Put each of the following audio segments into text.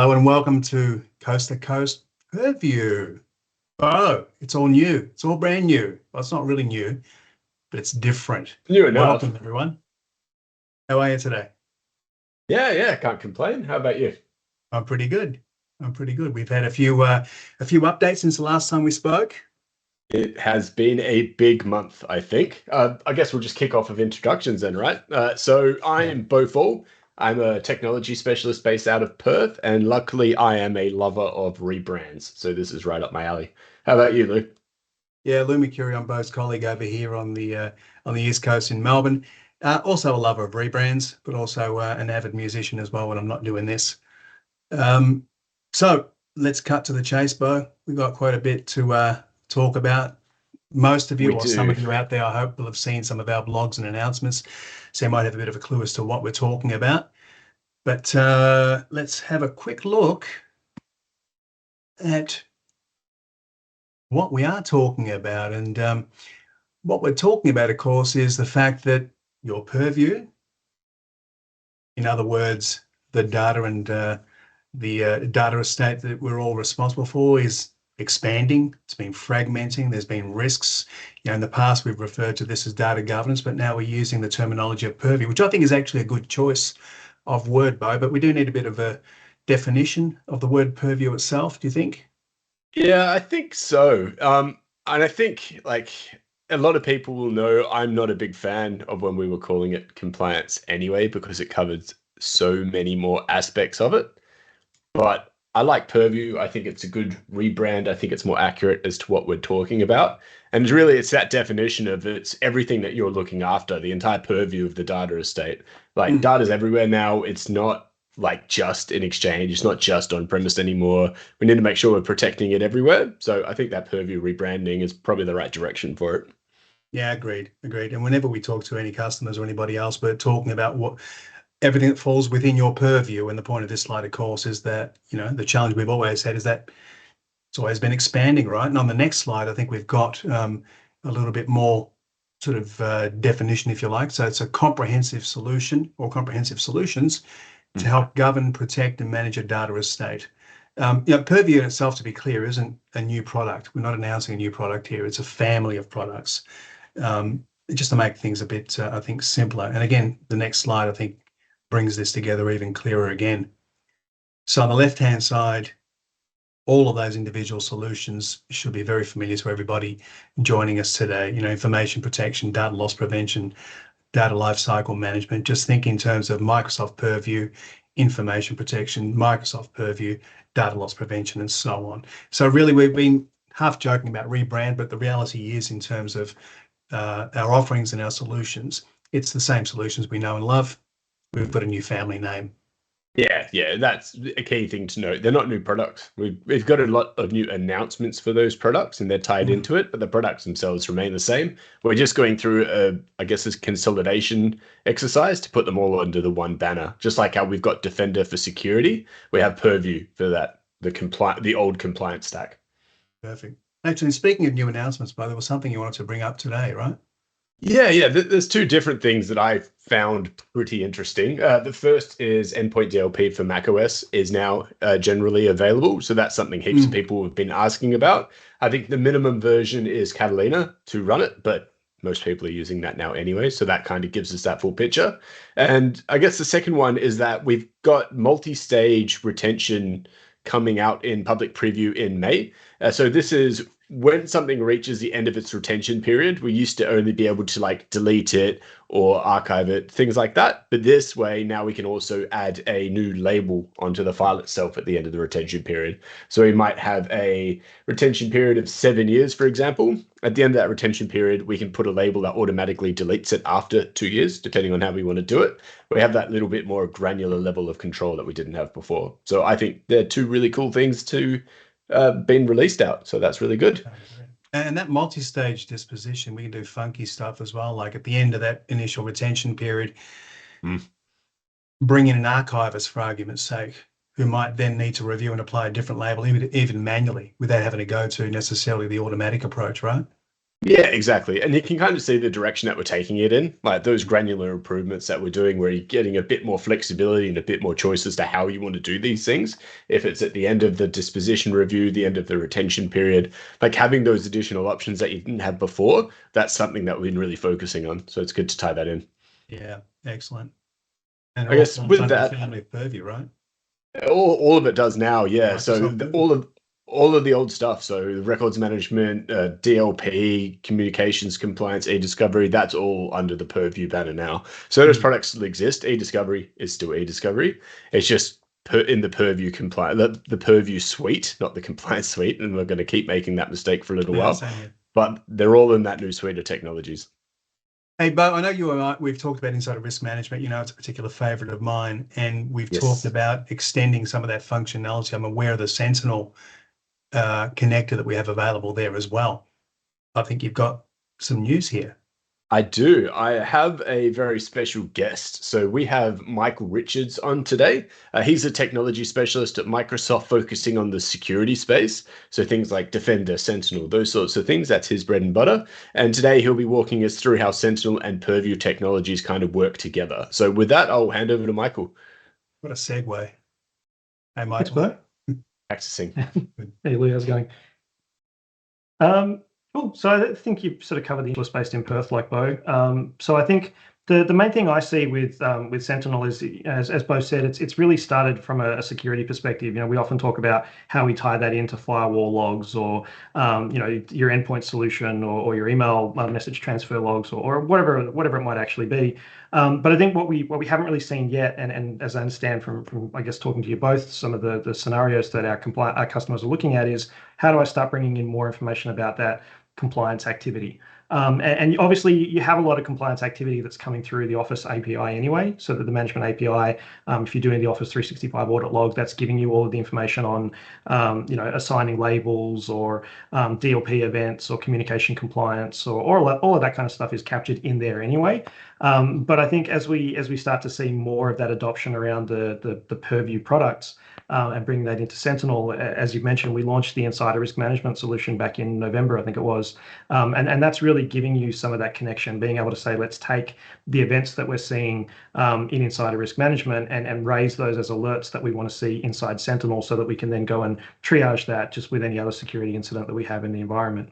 Hello and welcome to Coast to Coast Purview. Oh, it's all new. It's all brand new. Well, it's not really new, but it's different. New enough. Welcome, everyone. How are you today? Yeah, can't complain. How about you? I'm pretty good. I'm pretty good. We've had a few updates since the last time we spoke. It has been a big month, I think. I guess we'll just kick off with introductions then, right? So I am Beau. I'm a technology specialist based out of Perth, and luckily I am a lover of rebrands. So this is right up my alley. How about you, Lou? Yeah, Lou McCurry, I'm Beau's colleague over here on the East Coast in Melbourne. Also a lover of rebrands, but also an avid musician as well when I'm not doing this. So let's cut to the chase, Beau. We've got quite a bit to talk about. Most of you, We or do. some of you out there, I hope will have seen some of our blogs and announcements, so you might have a bit of a clue as to what we're talking about. But let's have a quick look at what we are talking about. And what we're talking about, of course, is the fact that your purview, in other words, the data and the data estate that we're all responsible for, is expanding. It's been fragmenting. There's been risks. In the past, we've referred to this as data governance, but now we're using the terminology of purview, which I think is actually a good choice of word, Beau, but we do need a bit of a definition of the word purview itself, do you think? Yeah, I think so. And I think like a lot of people will know I'm not a big fan of when we were calling it compliance anyway, because it covers so many more aspects of it. But I like Purview. I think it's a good rebrand. I think it's more accurate as to what we're talking about. And really, it's that definition of it's everything that you're looking after, the entire purview of the data estate. Like data's everywhere now. It's not like just in Exchange. It's not just on premise anymore. We need to make sure we're protecting it everywhere. So I think that Purview rebranding is probably the right direction for it. Yeah, agreed. And whenever we talk to any customers or anybody else, we're talking about what everything that falls within your purview. And the point of this slide, of course, is that, the challenge we've always had is that it's always been expanding, right? And on the next slide, I think we've got a little bit more sort of definition, if you like. So it's a comprehensive solution or comprehensive solutions to help govern, protect, and manage a data estate. Purview in itself, to be clear, isn't a new product. We're not announcing a new product here. It's a family of products, just to make things a bit, I think, simpler. And again, the next slide, I think, brings this together even clearer again. So on the left-hand side, all of those individual solutions should be very familiar to everybody joining us today. Information protection, data loss prevention, data lifecycle management. Just think in terms of Microsoft Purview, information protection, Microsoft Purview, data loss prevention, and so on. So really, we've been half joking about rebrand, but the reality is, in terms of our offerings and our solutions, it's the same solutions we know and love. We've got a new family name. Yeah, that's a key thing to note. They're not new products. We've got a lot of new announcements for those products, and they're tied into it, but the products themselves remain the same. We're just going through this consolidation exercise to put them all under the one banner. Just like how we've got Defender for security, we have Purview for that, the old compliance stack. Perfect. Actually, speaking of new announcements, Beau, there was something you wanted to bring up today, right? Yeah. There's two different things that I found pretty interesting. The first is Endpoint DLP for macOS is now generally available. So that's something heaps of people have been asking about. I think the minimum version is Catalina to run it, but most people are using that now anyway. So that kind of gives us that full picture. And I guess the second one is that we've got multi-stage retention coming out in public preview in May. So this is when something reaches the end of its retention period. We used to only be able to delete it or archive it, things like that. But this way, now we can also add a new label onto the file itself at the end of the retention period. So we might have a retention period of 7 years, for example. At the end of that retention period, we can put a label that automatically deletes it after 2 years, depending on how we want to do it. We have that little bit more granular level of control that we didn't have before. So I think they're two really cool things to been released out. So that's really good. And that multi-stage disposition, we can do funky stuff as well. Like at the end of that initial retention period, bring in an archivist, for argument's sake, who might then need to review and apply a different label, even manually, without having to go to necessarily the automatic approach, right? Yeah, exactly. And you can kind of see the direction that we're taking it in, like those granular improvements that we're doing, where you're getting a bit more flexibility and a bit more choice as to how you want to do these things. If it's at the end of the disposition review, the end of the retention period, like having those additional options that you didn't have before, that's something that we've been really focusing on. So it's good to tie that in. Yeah, excellent. And I it all guess forms with under the that, family of Purview, right? all of it does now, yeah. So Microsoft Purview. all of the old stuff, so records management, DLP, communications compliance, e-discovery, that's all under the Purview banner now. So those products still exist. E-discovery is still e-discovery. It's just in the Purview compliance, the Purview suite, not the compliance suite, and we're going to keep making that mistake for a little while. Same here. But they're all in that new suite of technologies. Hey, Beau, I know you and I, we've talked about insider risk management. You know, it's a particular favorite of mine, and we've talked about extending some of that functionality. I'm aware of the Sentinel connector that we have available there as well. I think you've got some news here. I do. I have a very special guest. So we have Michael Richards on today. He's a technology specialist at Microsoft focusing on the security space. So things like Defender, Sentinel, those sorts of things. That's his bread and butter. And today he'll be walking us through how Sentinel and Purview technologies kind of work together. So with that, I'll hand over to Michael. What a segue. Hey, Michael. Thanks, Beau. Practicing. Hey, Lou, how's it going? Cool. So I think you've sort of covered the interest based in Perth, like Beau. So I think the main thing I see with Sentinel is, as Beau said, it's really started from a security perspective. You know, we often talk about how we tie that into firewall logs, or you know, your endpoint solution, or your email message transfer logs, or whatever it might actually be. But I think what we haven't really seen yet, and as I understand from I guess talking to you both, some of the scenarios that our customers are looking at is, how do I start bringing in more information about that compliance activity? And obviously you have a lot of compliance activity that's coming through the Office API anyway. So that the management API, if you're doing the Office 365 audit log, that's giving you all of the information on, you know, assigning labels, or DLP events, or communication compliance, or all of that kind of stuff is captured in there anyway. But I think as we start to see more of that adoption around the Purview products, and bringing that into Sentinel, as you mentioned, we launched the Insider Risk Management solution back in November, I think it was, and that's really giving you some of that connection, being able to say, let's take the events that we're seeing in Insider Risk Management and raise those as alerts that we want to see inside Sentinel, so that we can then go and triage that just with any other security incident that we have in the environment.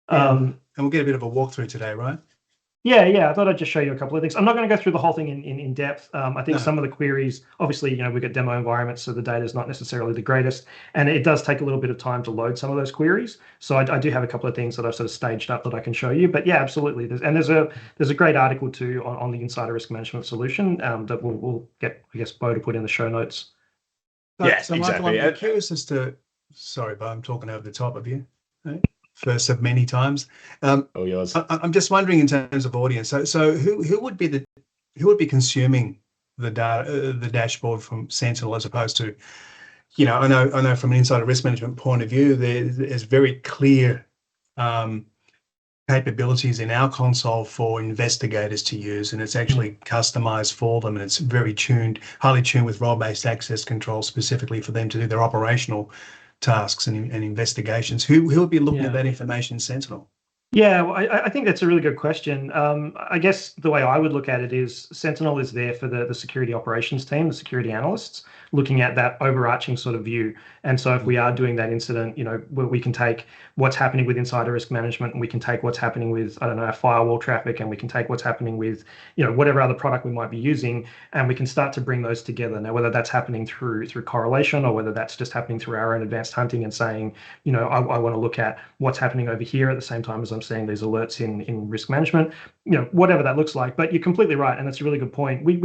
And we'll get a bit of a walkthrough today, right? Yeah. I thought I'd just show you a couple of things. I'm not going to go through the whole thing in depth. I think some of the queries, obviously, you know, we've got demo environments, so the data is not necessarily the greatest, and it does take a little bit of time to load some of those queries. So I do have a couple of things that I've sort of staged up that I can show you. But yeah, absolutely. There's a great article too on the Insider Risk Management solution that we'll get, I guess, Beau to put in the show notes. So Michael, I'm curious as to, sorry, Beau, I'm talking over the top of you. Right? First of many times. Yours. I'm just wondering in terms of audience. So who would be consuming the data, the dashboard from Sentinel, as opposed to, you know, I know from an insider risk management point of view, there's very clear capabilities in our console for investigators to use, and it's actually customized for them, and it's very highly tuned with role-based access control specifically for them to do their operational tasks and investigations. Who will be looking at that information in Sentinel? Yeah, well, I think that's a really good question. I guess the way I would look at it is, Sentinel is there for the security operations team, the security analysts, looking at that overarching sort of view. And so if we are doing that incident, you know, we can take what's happening with insider risk management, and we can take what's happening with, I don't know, our firewall traffic, and we can take what's happening with, you know, whatever other product we might be using, and we can start to bring those together. Now, whether that's happening through correlation, or whether that's just happening through our own advanced hunting and saying, you know, I want to look at what's happening over here at the same time as I'm seeing these alerts in risk management, you know, whatever that looks like. But you're completely right, and that's a really good point. We've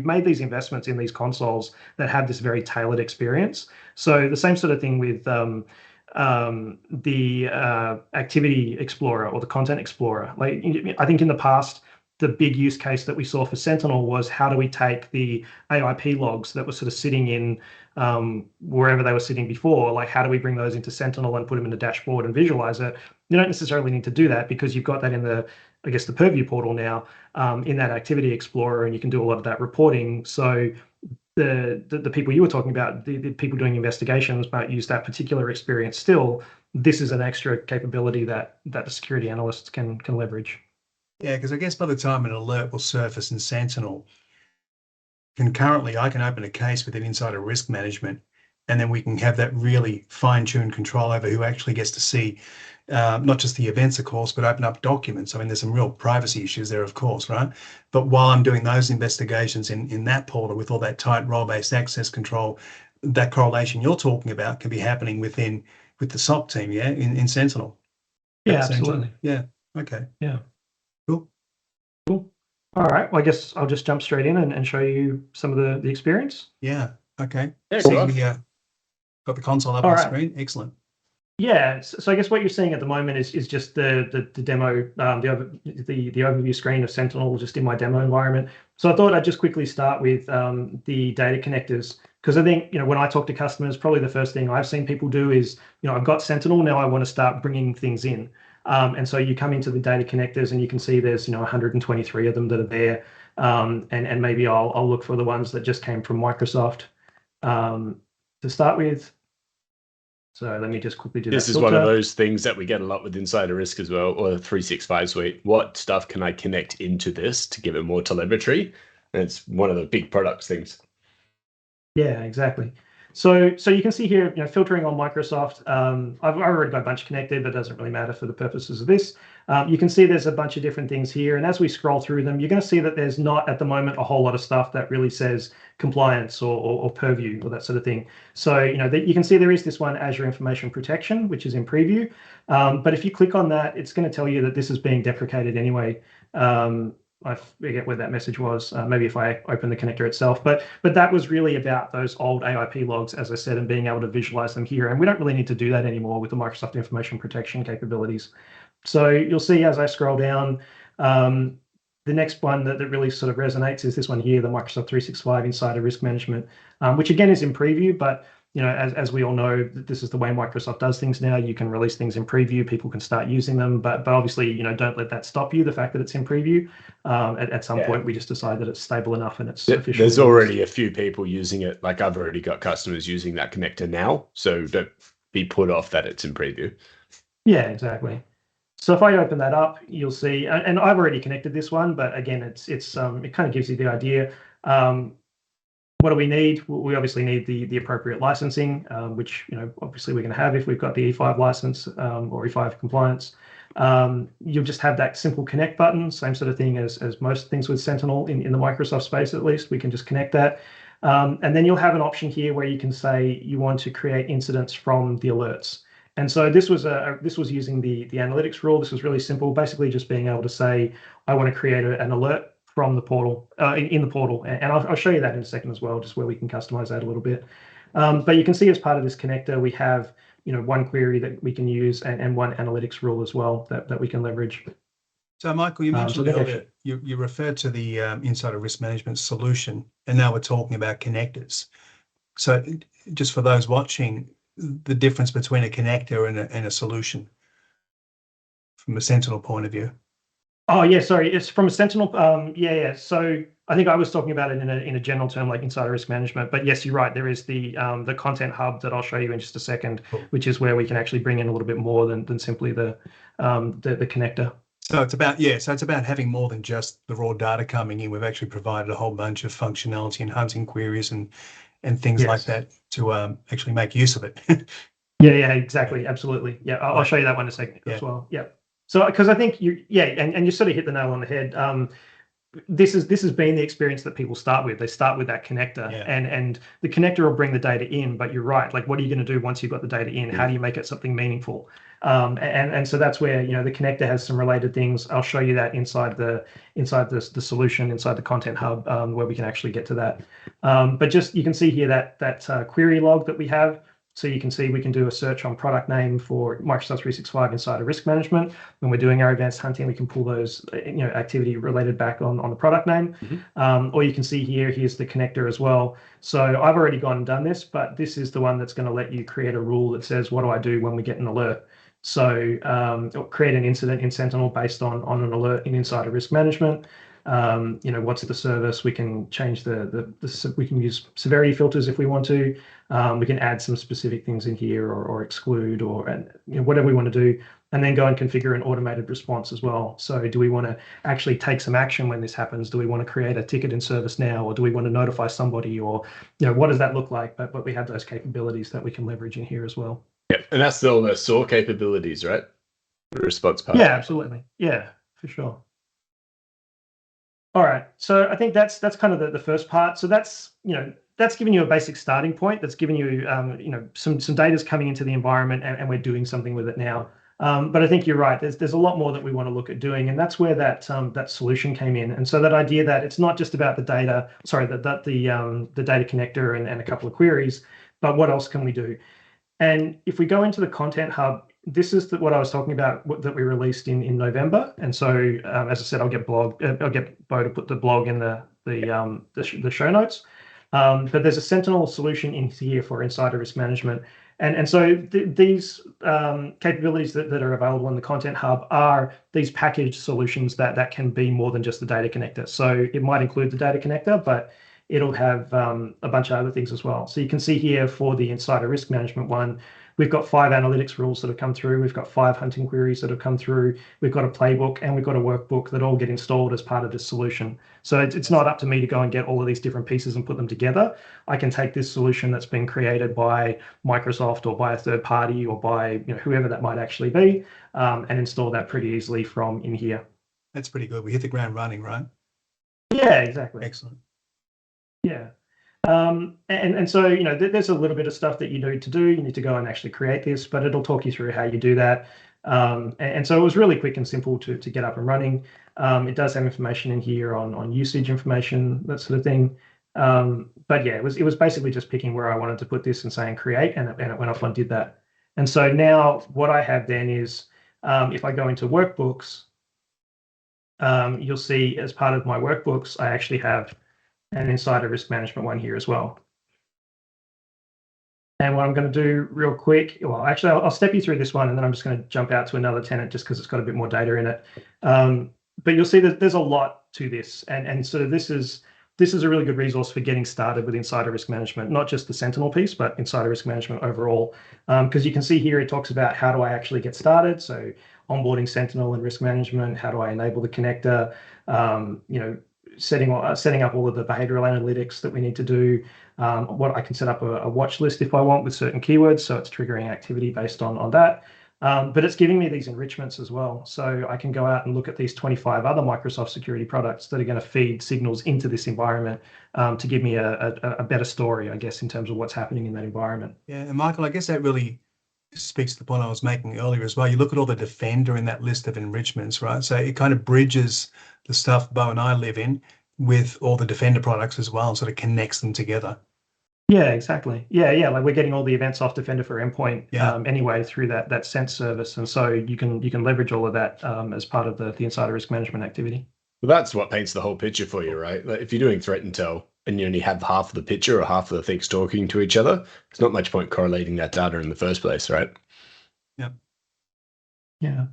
made these investments in these consoles that have this very tailored experience. So the same sort of thing with the Activity Explorer or the Content Explorer. Like, I think in the past, the big use case that we saw for Sentinel was, how do we take the AIP logs that were sort of sitting in wherever they were sitting before, like how do we bring those into Sentinel and put them in the dashboard and visualize it? You don't necessarily need to do that, because you've got that in the Purview portal now, in that Activity Explorer, and you can do a lot of that reporting. So the people you were talking about, the people doing investigations might use that particular experience. Still, this is an extra capability that the security analysts can leverage. Yeah, because I guess by the time an alert will surface in Sentinel, concurrently I can open a case within Insider Risk Management, and then we can have that really fine-tuned control over who actually gets to see not just the events, of course, but open up documents. I mean, there's some real privacy issues there, of course, right? But while I'm doing those investigations in that portal with all that tight role-based access control, that correlation you're talking about can be happening with the SOC team, yeah, in Sentinel. Yeah, absolutely. Yeah. Okay. Yeah. Cool. Cool. All right. Well, I guess I'll just jump straight in and show you some of the experience. Yeah. Okay. Yeah, Seeing got the console up on the screen. Excellent. Yeah, so I guess what you're seeing at the moment is just the demo, the overview screen of Sentinel just in my demo environment. So I thought I'd just quickly start with the data connectors, because I think, when I talk to customers, probably the first thing I've seen people do is, I've got Sentinel, now I want to start bringing things in. And so you come into the data connectors and you can see there's 123 of them that are there, and maybe I'll look for the ones that just came from Microsoft to start with. So let me just quickly do this. This is one of those things that we get a lot with Insider Risk as well, or the 365 suite. What stuff can I connect into this to give it more telemetry? And it's one of the big products things. Yeah, exactly. So you can see here, filtering on Microsoft. I've already got a bunch connected, but it doesn't really matter for the purposes of this. You can see there's a bunch of different things here, and as we scroll through them, you're going to see that there's not at the moment a whole lot of stuff that really says compliance or purview or that sort of thing. So you can see there is this one, Azure Information Protection, which is in preview. But if you click on that, it's going to tell you that this is being deprecated anyway. I forget where that message was. Maybe if I open the connector itself, but that was really about those old AIP logs, as I said, and being able to visualize them here. And we don't really need to do that anymore with the Microsoft Information Protection capabilities. So you'll see as I scroll down, the next one that really sort of resonates is this one here, the Microsoft 365 Insider Risk Management, which again is in preview, but as we all know, this is the way Microsoft does things now. You can release things in preview, people can start using them, but obviously, don't let that stop you, the fact that it's in preview. At some point, we just decide that it's stable enough and it's officially There's already a few people using it. Like I've already got customers using that connector now, so don't be put off that it's in preview. Yeah, exactly. So if I open that up, you'll see, and I've already connected this one, but again, it kind of gives you the idea. What do we need? We obviously need the appropriate licensing, which obviously we're going to have if we've got the E5 license or E5 compliance. You'll just have that simple connect button, same sort of thing as most things with Sentinel in the Microsoft space. At least we can just connect that, and then you'll have an option here where you can say you want to create incidents from the alerts. And so this was using the analytics rule. This was really simple, basically just being able to say I want to create an alert from the portal, in the portal. And I'll show you that in a second as well, just where we can customize that a little bit. But you can see as part of this connector, we have one query that we can use and one analytics rule as well that we can leverage. So Michael, you mentioned earlier, you referred to the Insider Risk Management solution, and now we're talking about connectors. So just for those watching, the difference between a connector and a solution from a Sentinel point of view. Oh yeah, sorry. It's from a Sentinel. Yeah. So I think I was talking about it in a general term, like Insider Risk Management. But yes, you're right. There is the Content Hub that I'll show you in just a second, cool, which is where we can actually bring in a little bit more than simply the connector. So it's about having more than just the raw data coming in. We've actually provided a whole bunch of functionality and hunting queries and things like that to actually make use of it. Yeah, exactly, absolutely. Yeah, I'll show you that one in a second as well. Yeah. So, because I think and you sort of hit the nail on the head. This has been the experience that people start with. They start with that connector, and the connector will bring the data in. But you're right. Like, what are you going to do once you've got the data in? How do you make it something meaningful? And so that's where the connector has some related things. I'll show you that inside the solution, inside the Content Hub, where we can actually get to that. But just you can see here that query log that we have. So you can see we can do a search on product name for Microsoft 365 Insider Risk Management. When we're doing our advanced hunting, we can pull those activity related back on the product name. Mm-hmm. Or you can see here's the connector as well. So I've already gone and done this, but this is the one that's going to let you create a rule that says, what do I do when we get an alert? So create an incident in Sentinel based on an alert in Insider Risk Management. What's the service? We can change we can use severity filters if we want to. We can add some specific things in here or exclude or whatever we want to do, and then go and configure an automated response as well. So do we want to actually take some action when this happens? Do we want to create a ticket in service now, or do we want to notify somebody, or what does that look like? But we have those capabilities that we can leverage in here as well. Yeah, and that's all the SOAR capabilities, right? The response part. Yeah, absolutely. Yeah, for sure. All right, so I think that's kind of the first part. So that's giving you a basic starting point. That's giving you some data's coming into the environment, and we're doing something with it now. But I think you're right. There's a lot more that we want to look at doing, and that's where that solution came in. And so that idea that it's not just about the data, the data connector and a couple of queries, but what else can we do? And if we go into the Content Hub, this is what I was talking about that we released in November. And so, as I said, I'll get Beau to put the blog in the show notes. But there's a Sentinel solution in here for insider risk management. And so these capabilities that are available in the Content Hub are these packaged solutions that can be more than just the data connector. So it might include the data connector, but it'll have a bunch of other things as well. So you can see here for the insider risk management one, we've got 5 analytics rules that have come through. We've got 5 hunting queries that have come through. We've got a playbook and we've got a workbook that all get installed as part of this solution. So it's not up to me to go and get all of these different pieces and put them together. I can take this solution that's been created by Microsoft or by a third party or by whoever that might actually be, and install that pretty easily from in here. That's pretty good. We hit the ground running, right? Yeah, exactly. Excellent. Yeah. And so, there's a little bit of stuff that you need to do. You need to go and actually create this, but it'll talk you through how you do that. And so it was really quick and simple to get up and running. It does have information in here on usage information, that sort of thing. But yeah, it was basically just picking where I wanted to put this and saying create, and it went off and did that. And so now what I have then is, if I go into workbooks, you'll see as part of my workbooks, I actually have an insider risk management one here as well. And what I'm going to do real quick, well, actually, I'll step you through this one, and then I'm just going to jump out to another tenant just because it's got a bit more data in it. But you'll see that there's a lot to this, and so this is a really good resource for getting started with insider risk management, not just the Sentinel piece, but insider risk management overall. Because you can see here, it talks about how do I actually get started. So onboarding Sentinel and risk management, how do I enable the connector, setting up all of the behavioral analytics that we need to do. What I can set up a watch list if I want with certain keywords, so it's triggering activity based on that. But it's giving me these enrichments as well. So I can go out and look at these 25 other Microsoft security products that are going to feed signals into this environment to give me a better story, I guess, in terms of what's happening in that environment. Yeah, and Michael, I guess that really speaks to the point I was making earlier as well. You look at all the Defender in that list of enrichments, right? So it kind of bridges the stuff Beau and I live in with all the Defender products as well, and sort of connects them together. Yeah, exactly. Yeah. Like we're getting all the events off Defender for Endpoint anyway through that Sense service, and so you can leverage all of that as part of the insider risk management activity. Well, that's what paints the whole picture for you, right? Like if you're doing threat intel and you only have half of the picture or half of the things talking to each other, there's not much point correlating that data in the first place, right? Yeah.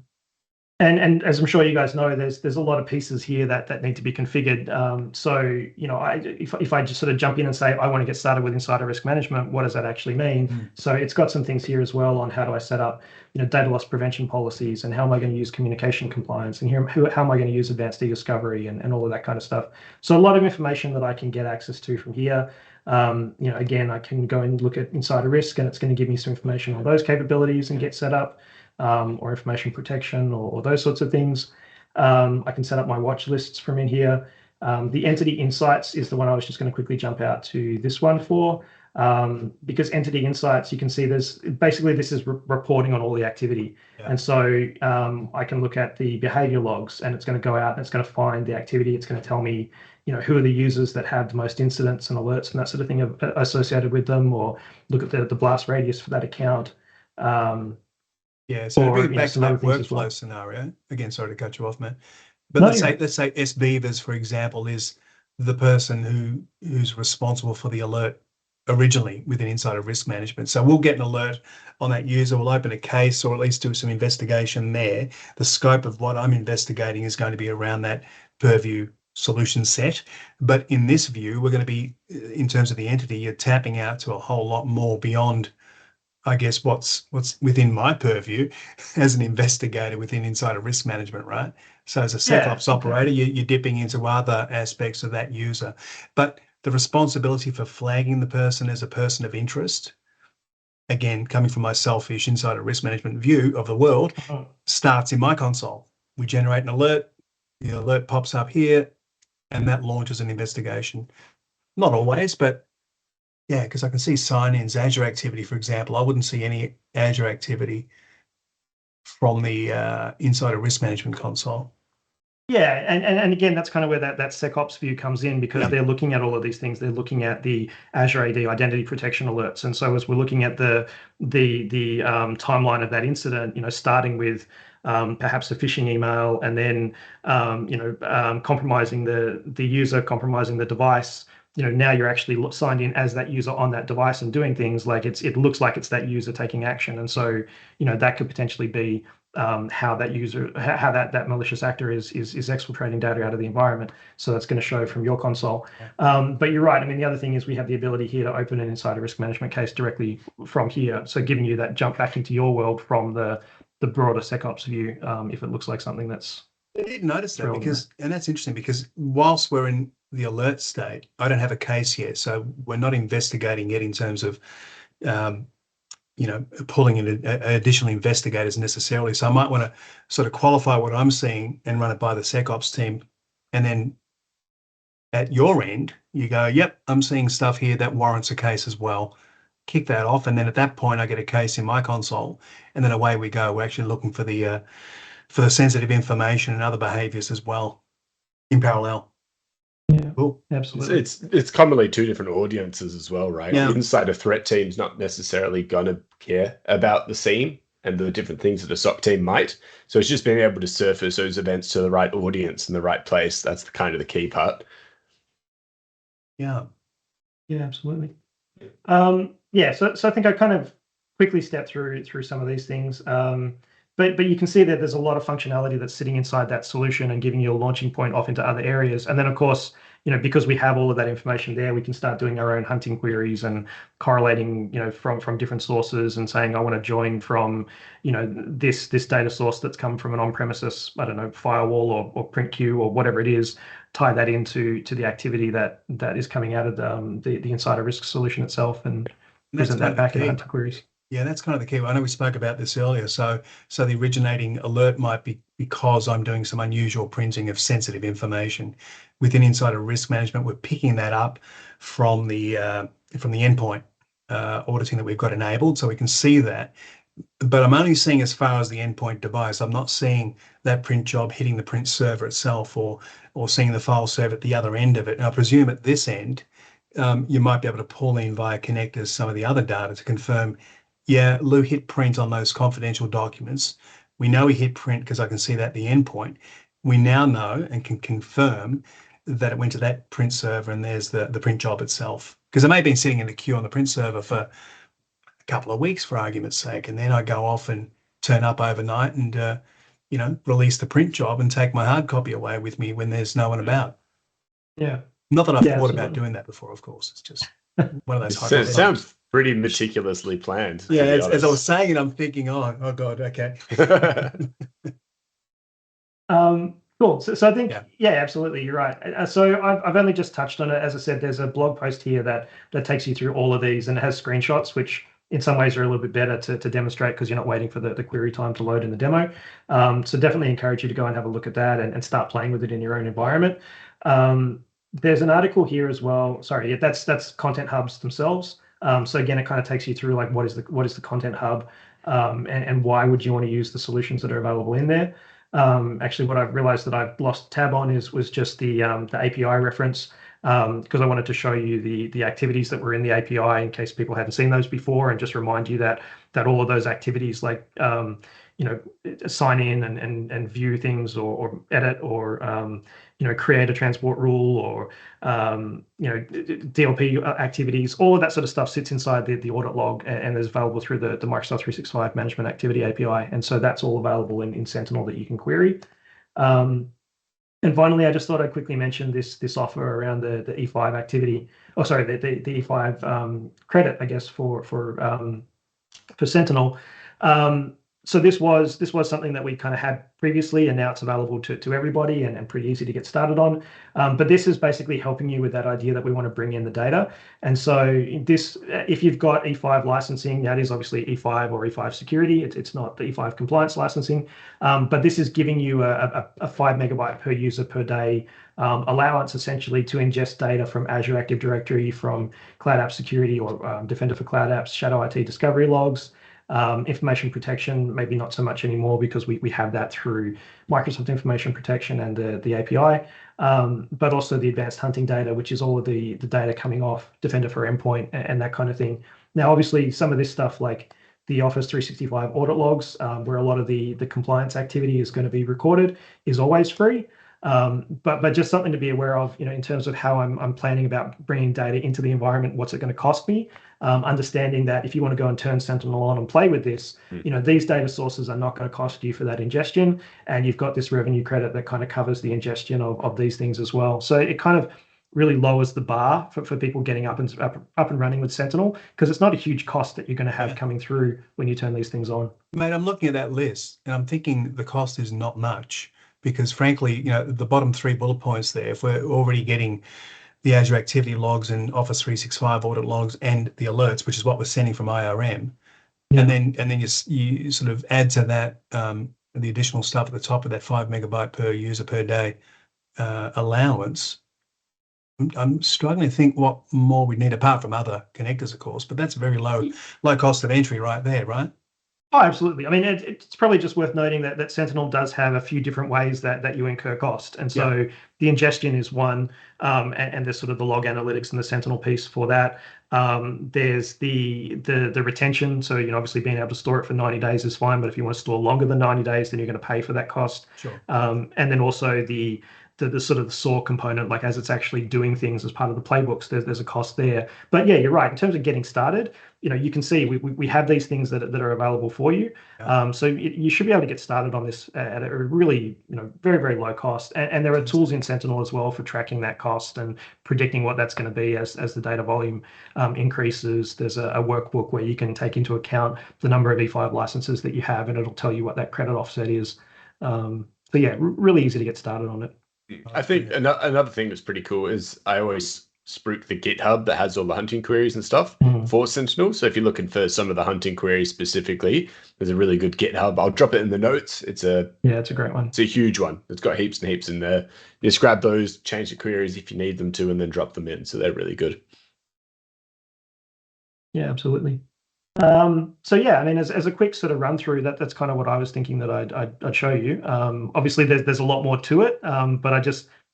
And as I'm sure you guys know, there's a lot of pieces here that need to be configured. So if I just sort of jump in and say I want to get started with insider risk management, what does that actually mean? So it's got some things here as well on how do I set up data loss prevention policies, and how am I going to use communication compliance, and how am I going to use advanced e-discovery and all of that kind of stuff. So a lot of information that I can get access to from here. Again, I can go and look at insider risk, and it's going to give me some information on those capabilities and get set up. Or information protection or those sorts of things. I can set up my watch lists from in here. The entity insights is the one I was just going to quickly jump out to this one for, because entity insights, you can see this is reporting on all the activity. And so I can look at the behavior logs, and it's going to go out and it's going to find the activity. It's going to tell me, who are the users that have the most incidents and alerts and that sort of thing associated with them, or look at the blast radius for that account. Yeah, so to bring it back to that workflow scenario, again, sorry to cut you off, man. But let's say S Beavers, for example, is the person who's responsible for the alert originally within insider risk management. So we'll get an alert on that user, we'll open a case or at least do some investigation there. The scope of what I'm investigating is going to be around that Purview solution set. But in this view, we're going to be, in terms of the entity, you're tapping out to a whole lot more beyond, I guess, what's within my purview as an investigator within insider risk management, right? So as a SecOps operator, you're dipping into other aspects of that user. But the responsibility for flagging the person as a person of interest, again, coming from my selfish insider risk management view of the world, starts in my console. We generate an alert, the alert pops up here, and that launches an investigation. Not always, but yeah, because I can see sign-ins, Azure activity, for example. I wouldn't see any Azure activity from the insider risk management console. Yeah, and again, that's kind of where that SecOps view comes in, because they're looking at all of these things. They're looking at the Azure AD identity protection alerts, and so as we're looking at the timeline of that incident, starting with perhaps a phishing email, and then compromising the user, compromising the device. Now you're actually signed in as that user on that device and doing things like it looks like it's that user taking action, and so that could potentially be how that malicious actor is exfiltrating data out of the environment. So that's going to show from your console. But you're right. I mean, the other thing is we have the ability here to open an insider risk management case directly from here. So giving you that jump back into your world from the broader SecOps view, if it looks like something that's. I didn't notice that, and that's interesting, because whilst we're in the alert state, I don't have a case yet. So we're not investigating yet in terms of pulling in additional investigators necessarily. So I might want to sort of qualify what I'm seeing and run it by the SecOps team. And then at your end, you go, yep, I'm seeing stuff here that warrants a case as well. Kick that off. And then at that point, I get a case in my console, and then away we go. We're actually looking for the sensitive information and other behaviors as well in parallel. Yeah, cool. Absolutely. It's commonly two different audiences as well, right? Yeah. The insider threat team's not necessarily going to care about the scene and the different things that a SOC team might. So it's just being able to surface those events to the right audience in the right place. That's kind of the key part. Yeah. Yeah, absolutely. So I think I kind of quickly stepped through some of these things. But you can see that there's a lot of functionality that's sitting inside that solution and giving you a launching point off into other areas. And then, of course, because we have all of that information there, we can start doing our own hunting queries and correlating, from different sources and saying, I want to join from, this data source that's come from an on-premises, I don't know, firewall or print queue or whatever it is, tie that into the activity that is coming out of the insider risk solution itself, and present that back in hunting queries. Yeah, that's kind of the key. I know we spoke about this earlier. So the originating alert might be because I'm doing some unusual printing of sensitive information. Within insider risk management, we're picking that up from the endpoint auditing that we've got enabled, so we can see that. But I'm only seeing as far as the endpoint device. I'm not seeing that print job hitting the print server itself, or seeing the file server at the other end of it. And I presume at this end, you might be able to pull in via connectors some of the other data to confirm, yeah, Lou hit print on those confidential documents. We know he hit print because I can see that at the endpoint. We now know and can confirm that it went to that print server, and there's the print job itself. Because it may have been sitting in the queue on the print server for a couple of weeks, for argument's sake, and then I go off and turn up overnight and release the print job and take my hard copy away with me when there's no one about. Yeah. Not that I've thought about doing that before, of course. It's just one of those. It sounds pretty meticulously planned. Yeah, as I was saying it, I'm thinking, oh God, okay. Cool. So I think, absolutely, you're right. So I've only just touched on it. As I said, there's a blog post here that takes you through all of these, and it has screenshots, which in some ways are a little bit better to demonstrate, because you're not waiting for the query time to load in the demo. So definitely encourage you to go and have a look at that and start playing with it in your own environment. There's an article here as well. Sorry, that's Content Hubs themselves. So again, it kind of takes you through like what is the Content Hub, and why would you want to use the solutions that are available in there. Actually, what I've realized that I've lost tab on was just the API reference, because I wanted to show you the activities that were in the API in case people hadn't seen those before, and just remind you that all of those activities, like sign in and view things, or edit, or create a transport rule, or DLP activities, all of that sort of stuff sits inside the audit log, and is available through the Microsoft 365 Management Activity API. And so that's all available in Sentinel that you can query. And finally, I just thought I'd quickly mention this offer around the E5 activity, or sorry, the E5 credit, I guess, for Sentinel. So this was something that we kind of had previously, and now it's available to everybody and pretty easy to get started on. But this is basically helping you with that idea that we want to bring in the data. And so this, if you've got E5 licensing, that is obviously E5 or E5 security. It's not the E5 compliance licensing, but this is giving you a 5 megabyte per user per day allowance, essentially, to ingest data from Azure Active Directory, from Cloud App Security or Defender for Cloud Apps, Shadow IT discovery logs. Information protection, maybe not so much anymore because we have that through Microsoft Information Protection and the API, but also the advanced hunting data, which is all of the data coming off Defender for Endpoint and that kind of thing. Now, obviously, some of this stuff like the Office 365 audit logs, where a lot of the compliance activity is going to be recorded, is always free. But just something to be aware of, in terms of how I'm planning about bringing data into the environment. What's it going to cost me? Understanding that if you want to go and turn Sentinel on and play with this, these data sources are not going to cost you for that ingestion, and you've got this revenue credit that kind of covers the ingestion of these things as well. So it kind of really lowers the bar for people getting up and running with Sentinel, because it's not a huge cost that you're going to have coming through when you turn these things on. Mate, I'm looking at that list and I'm thinking the cost is not much. Because frankly, the bottom 3 bullet points there, if we're already getting the Azure activity logs and Office 365 audit logs and the alerts, which is what we're sending from IRM, and then you sort of add to that the additional stuff at the top of that 5 megabyte per user per day allowance. I'm struggling to think what more we need apart from other connectors, of course, but that's a very low cost of entry right there, right? Oh, absolutely. I mean, it's probably just worth noting that Sentinel does have a few different ways that you incur cost. And so the ingestion is one, and there's sort of the log analytics and the Sentinel piece for that. There's the retention. So, obviously being able to store it for 90 days is fine, but if you want to store longer than 90 days, then you're going to pay for that cost. Sure. And then also the sort of the SOAR component, like as it's actually doing things as part of the playbooks, there's a cost there. But yeah, you're right. In terms of getting started, you can see we have these things that are available for you. So you should be able to get started on this at a really, very, very low cost. And there are tools in Sentinel as well for tracking that cost and predicting what that's going to be as the data volume increases. There's a workbook where you can take into account the number of E5 licenses that you have, and it'll tell you what that credit offset is. So yeah, really easy to get started on it. I think another thing that's pretty cool is I always spruik the GitHub that has all the hunting queries and stuff for Sentinel. So if you're looking for some of the hunting queries specifically, there's a really good GitHub. I'll drop it in the notes. It's a great one. It's a huge one. It's got heaps and heaps in there. You just grab those, change the queries if you need them to, and then drop them in. So they're really good. Yeah, absolutely. So yeah, I mean, as a quick sort of run through, that's kind of what I was thinking that I'd show you. Obviously, there's a lot more to it, but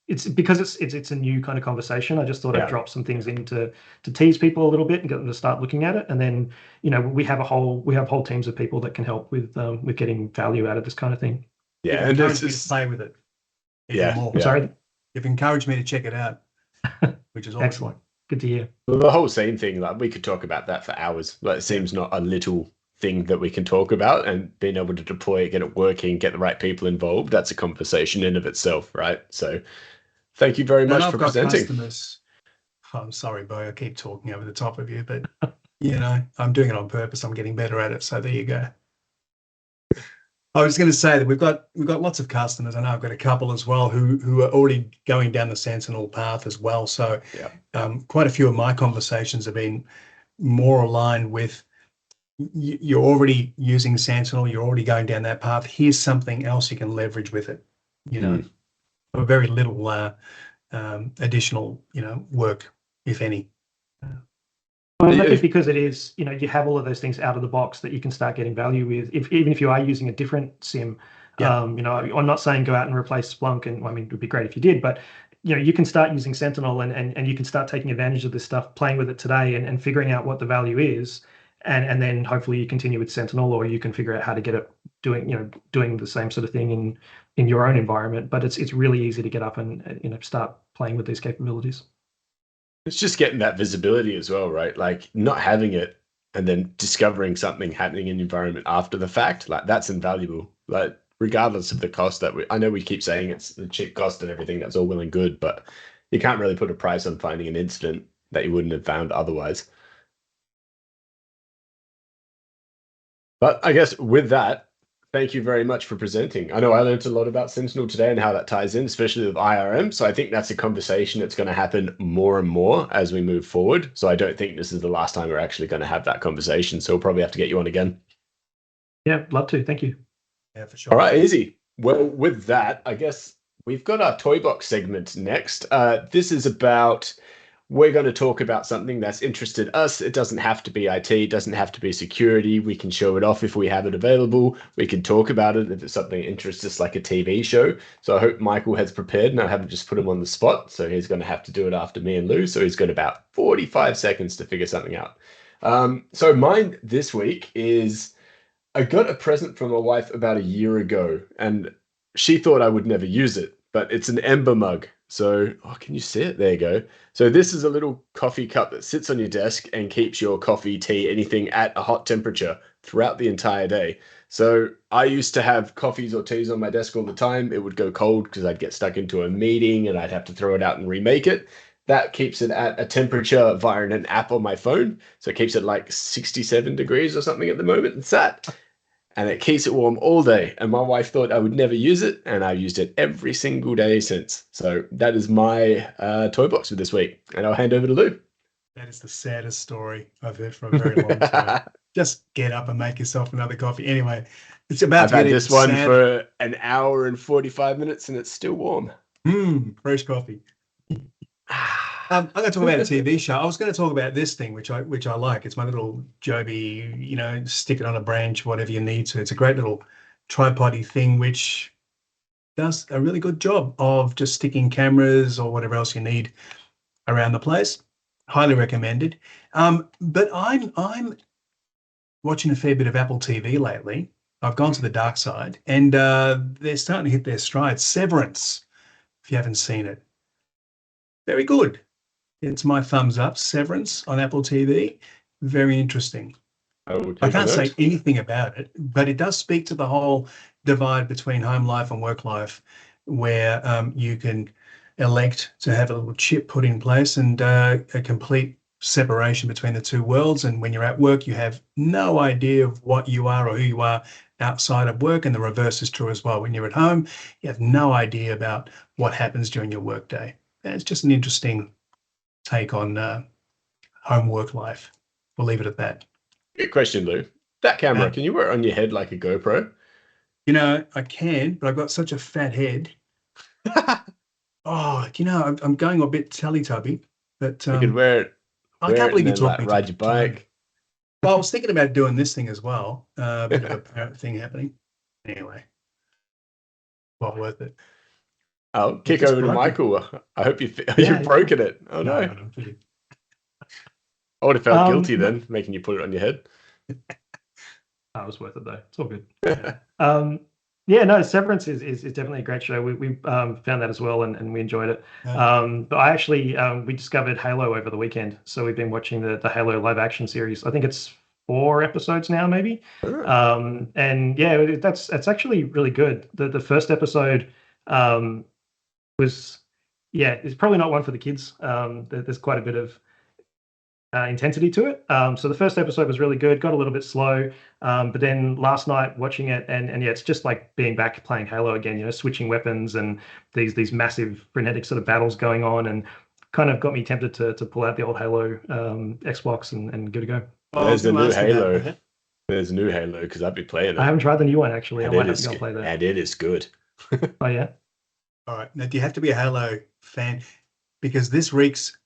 it's because it's a new kind of conversation. I just thought I'd drop some things in to tease people a little bit and get them to start looking at it. And then we have whole teams of people that can help with getting value out of this kind of thing. Yeah, and just play with it. Sorry, you've encouraged me to check it out, which is awesome. Excellent. Good to hear. Well, the whole scene thing, like we could talk about that for hours. Like it seems not a little thing that we can talk about, and being able to deploy it, get it working, get the right people involved, that's a conversation in of itself, right? So thank you very much for presenting. I'm sorry, Beau, I keep talking over the top of you, but I'm doing it on purpose. I'm getting better at it. So there you go. I was going to say that we've got lots of customers. I know I've got a couple as well who are already going down the Sentinel path as well. So quite a few of my conversations have been more aligned with you're already using Sentinel, you're already going down that path. Here's something else you can leverage with it. For very little additional work, if any. Well, it's because it is, you have all of those things out of the box that you can start getting value with, even if you are using a different SIM. I'm not saying go out and replace Splunk, and I mean, it would be great if you did, but you can start using Sentinel and you can start taking advantage of this stuff, playing with it today and figuring out what the value is. And then hopefully you continue with Sentinel, or you can figure out how to get it doing the same sort of thing in your own environment. But it's really easy to get up and start playing with these capabilities. It's just getting that visibility as well, right? Like not having it and then discovering something happening in the environment after the fact, like that's invaluable. Like regardless of the cost I know we keep saying it's the cheap cost and everything, that's all well and good, but you can't really put a price on finding an incident that you wouldn't have found otherwise. But I guess with that, thank you very much for presenting. I know I learned a lot about Sentinel today and how that ties in, especially with IRM. So I think that's a conversation that's going to happen more and more as we move forward. So I don't think this is the last time we're actually going to have that conversation. So we'll probably have to get you on again. Yeah, love to. Thank you. Yeah, for sure. All right, easy. Well, with that, I guess we've got our toy box segment next. This is about, we're going to talk about something that's interested us. It doesn't have to be IT, it doesn't have to be security. We can show it off if we have it available. We can talk about it if it's something that interests us, like a TV show. So I hope Michael has prepared, and I haven't just put him on the spot. So he's going to have to do it after me and Lou. So he's got about 45 seconds to figure something out. So mine this week is, I got a present from my wife about a year ago, and she thought I would never use it, but it's an Ember Mug. So, oh, can you see it? There you go. So this is a little coffee cup that sits on your desk and keeps your coffee, tea, anything at a hot temperature throughout the entire day. So I used to have coffees or teas on my desk all the time. It would go cold because I'd get stuck into a meeting and I'd have to throw it out and remake it. That keeps it at a temperature via an app on my phone. So it keeps it like 67 degrees or something at the moment. It's that. And it keeps it warm all day. And my wife thought I would never use it, and I've used it every single day since. So that is my toy box for this week. And I'll hand over to Lou. That is the saddest story I've heard for a very long time. Just get up and make yourself another coffee. Anyway, it's about I've to had get this one sad. for an hour and 45 minutes, and it's still warm. Fresh coffee. I'm going to talk about a TV show. I was going to talk about this thing, which I like. It's my little Joby, stick it on a branch, whatever you need to. It's a great little tripod-y thing, which does a really good job of just sticking cameras or whatever else you need around the place. Highly recommended. But I'm watching a fair bit of Apple TV lately. I've gone to the dark side, and they're starting to hit their stride. Severance, if you haven't seen it. Very good. It's my thumbs up. Severance on Apple TV. Very interesting. I can't say anything about it, but it does speak to the whole divide between home life and work life, where you can elect to have a little chip put in place and a complete separation between the two worlds. And when you're at work, you have no idea of what you are or who you are outside of work. And the reverse is true as well. When you're at home, you have no idea about what happens during your workday. And it's just an interesting take on home work life. We'll leave it at that. Good question, Lou. That camera, can you wear it on your head like a GoPro? I can, but I've got such a fat head. I'm going a bit Teletubby. But you could wear it. I can't believe you talked me. Ride your bike. Well, I was thinking about doing this thing as well. A bit of a parrot thing happening. Anyway, well worth it. I'll kick over to Michael. I hope you've broken it. Oh, no. I would have felt guilty then, making you put it on your head. That was worth it, though. It's all good. Severance is definitely a great show. We found that as well, and we enjoyed it. But I actually, we discovered Halo over the weekend. So we've been watching the Halo live action series. I think it's 4 episodes now, maybe. That's actually really good. The first episode it's probably not one for the kids. There's quite a bit of intensity to it. So the first episode was really good, got a little bit slow. But then last night watching it, and it's just like being back playing Halo again, switching weapons and these massive frenetic sort of battles going on, and kind of got me tempted to pull out the old Halo Xbox and give it a a go. There's a new Halo. There's a new Halo because I'd be playing it. I haven't tried the new one, actually. And I might have to go play that. And it is good. Oh, yeah? All right. Now, do you have to be a Halo fan? Because this reeks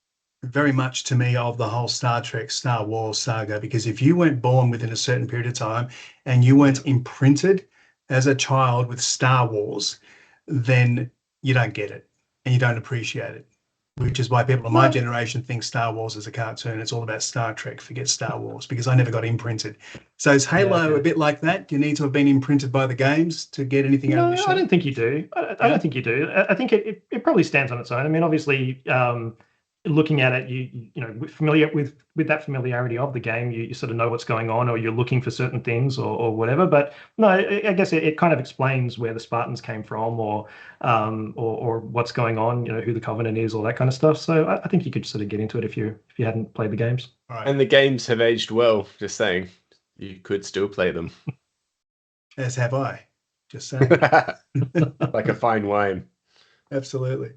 very much to me of the whole Star Trek, Star Wars saga. Because if you weren't born within a certain period of time and you weren't imprinted as a child with Star Wars, then you don't get it and you don't appreciate it. Which is why people of my generation think Star Wars is a cartoon. It's all about Star Trek. Forget Star Wars, because I never got imprinted. So is Halo a bit like that? Do you need to have been imprinted by the games to get anything out of the show? I don't think you do. I don't think you do. I think it probably stands on its own. I mean, obviously, looking at it, you know, familiar with that familiarity of the game, you sort of know what's going on, or you're looking for certain things, or whatever. But no, I guess it kind of explains where the Spartans came from, or what's going on, you know, who the Covenant is, all that kind of stuff. So I think you could sort of get into it if you hadn't played the games. All right. And the games have aged well. Just saying, you could still play them. As have I. Just saying. Like a fine wine. Absolutely.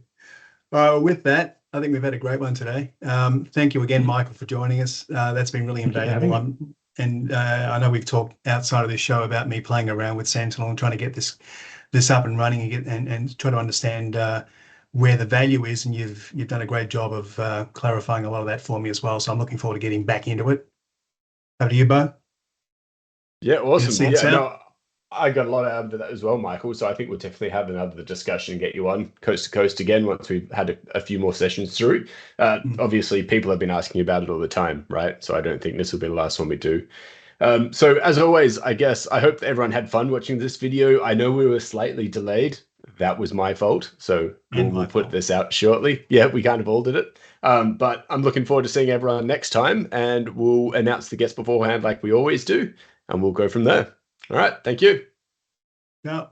With that, I think we've had a great one today. Thank you again, Michael, for joining us. That's been really invaluable. I know we've talked outside of this show about me playing around with Sentinel and trying to get this up and running and try to understand where the value is. And you've done a great job of clarifying a lot of that for me as well. So I'm looking forward to getting back into it. Over to you, Beau. Yeah, awesome. Yeah, no, I got a lot out of that as well, Michael. So I think we'll definitely have another discussion and get you on coast to coast again once we've had a few more sessions through. Obviously, people have been asking about it all the time, right? So I don't think this will be the last one we do. So as always, I guess I hope that everyone had fun watching this video. I know we were slightly delayed. That was my fault. So we'll put this out shortly. Yeah, we kind of all did it. But I'm looking forward to seeing everyone next time, and we'll announce the guests beforehand like we always do, and we'll go from there. All right. Thank you. Yeah.